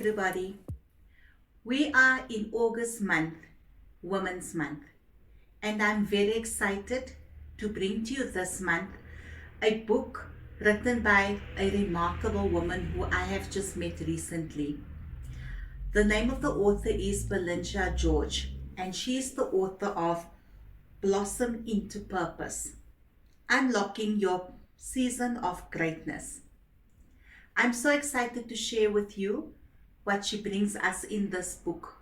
everybody. We are in August month, Women's Month, and I'm very excited to bring to you this month a book written by a remarkable woman who I have just met recently. The name of the author is Belinda George, and she is the author of Blossom into Purpose, Unlocking Your Season of Greatness. I'm so excited to share with you what she brings us in this book,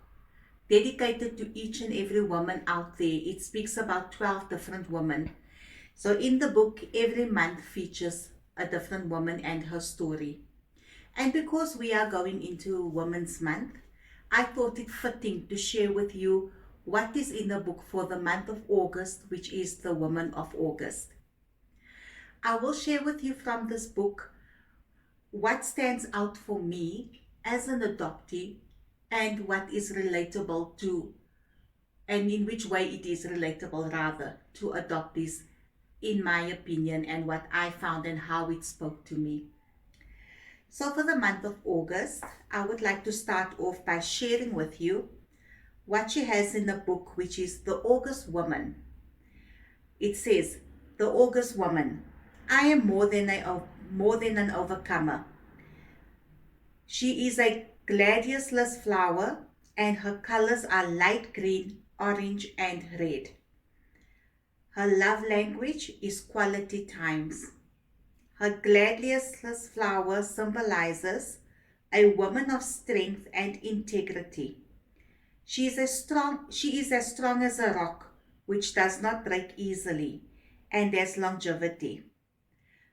dedicated to each and every woman out there. It speaks about 12 different women. So in the book, every month features a different woman and her story. And because we are going into Women's Month, I thought it fitting to share with you what is in the book for the month of August, which is the Woman of August. I will share with you from this book what stands out for me as an adoptee and what is relatable to, and in which way it is relatable rather, to adoptees, in my opinion, and what I found and how it spoke to me. So for the month of August, I would like to start off by sharing with you what she has in the book, which is The August Woman. It says, The August Woman. I am more than an overcomer. She is a gladiolus flower, and her colors are light green, orange, and red. Her love language is quality times. Her gladiolus flower symbolizes a woman of strength and integrity. She is as strong as a rock, which does not break easily, and has longevity.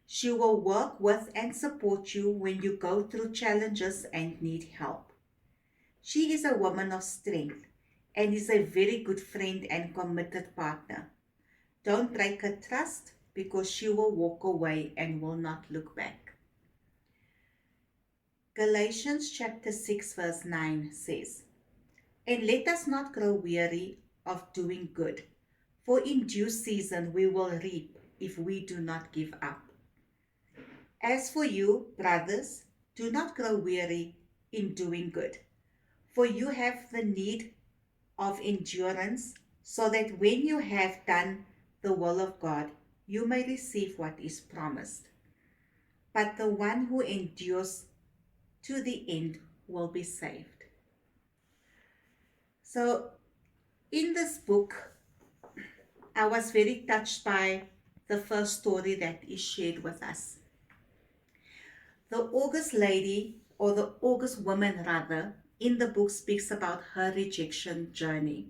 She will work with and support you when you go through challenges and need help. She is a woman of strength and is a very good friend and committed partner. Don't break her trust, because she will walk away and will not look back. Galatians chapter 6 verse 9 says, And let us not grow weary of doing good, for in due season we will reap if we do not give up. As for you, brothers, do not grow weary in doing good, for you have the need of endurance, so that when you have done the will of God, you may receive what is promised. But the one who endures to the end will be saved. So, in this book, I was very touched by the first story that is shared with us. The August lady, or the August woman rather, in the book speaks about her rejection journey.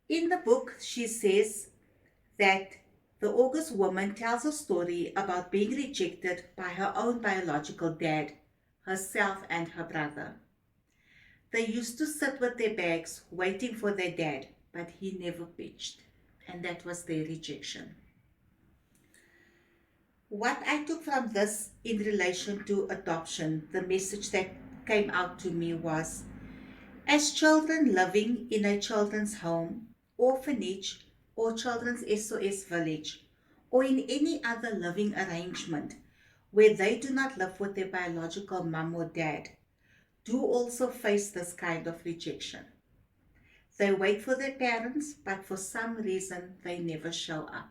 In the book, she says that the August woman tells a story about being rejected by her own biological dad, herself, and her brother. They used to sit with their bags waiting for their dad, but he never pitched, and that was their rejection. What I took from this in relation to adoption, the message that came out to me was, as children living in a children's home, orphanage, or children's SOS village, or in any other living arrangement where they do not live with their biological mum or dad, do also face this kind of rejection. They wait for their parents, but for some reason they never show up.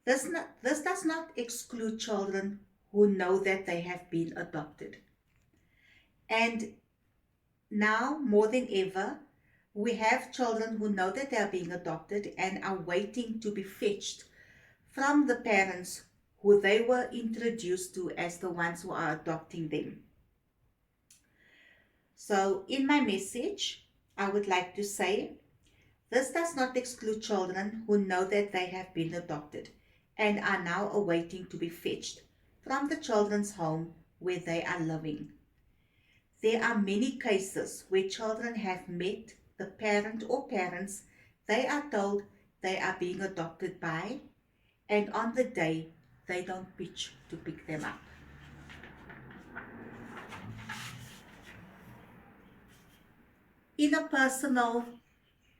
This does not exclude children who know that they have been adopted. And now, more than ever, we have children who know that they are being adopted and are waiting to be fetched from the parents who they were introduced to as the ones who are adopting them. So, in my message, I would like to say, this does not exclude children who know that they have been adopted and are now awaiting to be fetched from the children's home where they are living. There are many cases where children have met the parent or parents they are told they are being adopted by, and on the day they don't pitch to pick them up. In a personal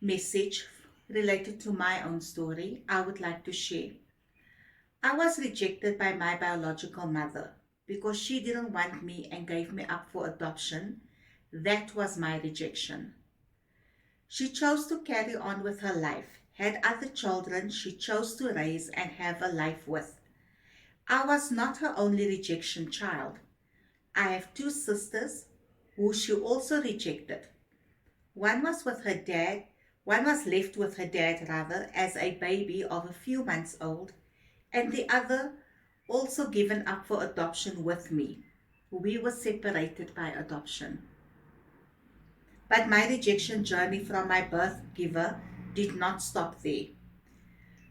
message related to my own story, I would like to share. I was rejected by my biological mother because she didn't want me and gave me up for adoption. That was my rejection. She chose to carry on with her life, had other children she chose to raise and have a life with. I was not her only rejection child. I have two sisters who she also rejected. One was with her dad, one was left with her dad rather as a baby of a few months old, and the other also given up for adoption with me. We were separated by adoption. But my rejection journey from my birth giver did not stop there.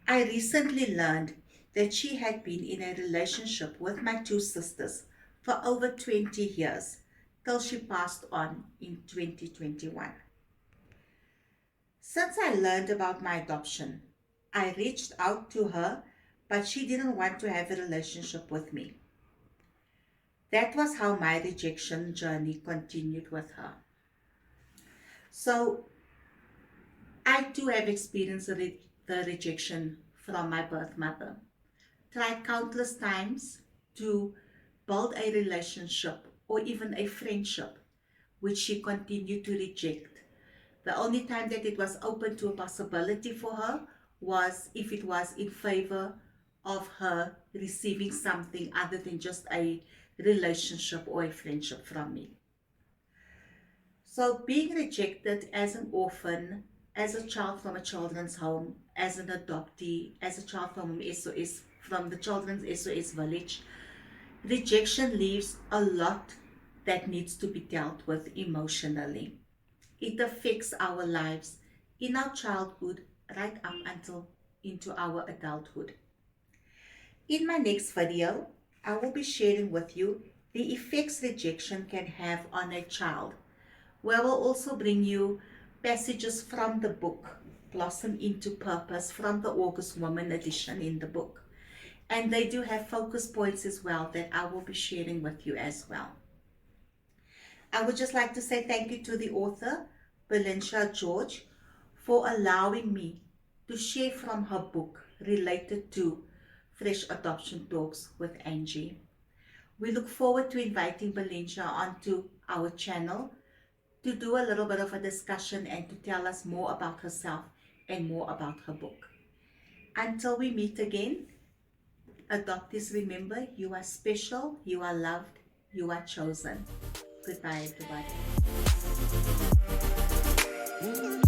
I recently learned that she had been in a relationship with my two sisters for over 20 years till she passed on in 2021. Since I learned about my adoption, I reached out to her, but she didn't want to have a relationship with me. That was how my rejection journey continued with her. So I too have experienced the rejection from my birth mother. Tried countless times to build a relationship or even a friendship, which she continued to reject. The only time that it was open to a possibility for her was if it was in favor of her receiving something other than just a relationship or a friendship from me. So being rejected as an orphan, as a child from a children's home, as an adoptee, as a child from SOS, from the children's SOS village, rejection leaves a lot that needs to be dealt with emotionally. It affects our lives in our childhood right up until into our adulthood. In my next video, I will be sharing with you the effects rejection can have on a child, where I will also bring you passages from the book Blossom into Purpose from the August Woman edition in the book. And they do have focus points as well that I will be sharing with you as well. I would just like to say thank you to the author, Valencia George, for allowing me to share from her book related to Fresh Adoption Talks with Angie. We look forward to inviting Valencia onto our channel to do a little bit of a discussion and to tell us more about herself and more about her book. Until we meet again, adoptees, remember, you are special, you are loved, you are chosen. Goodbye, everybody.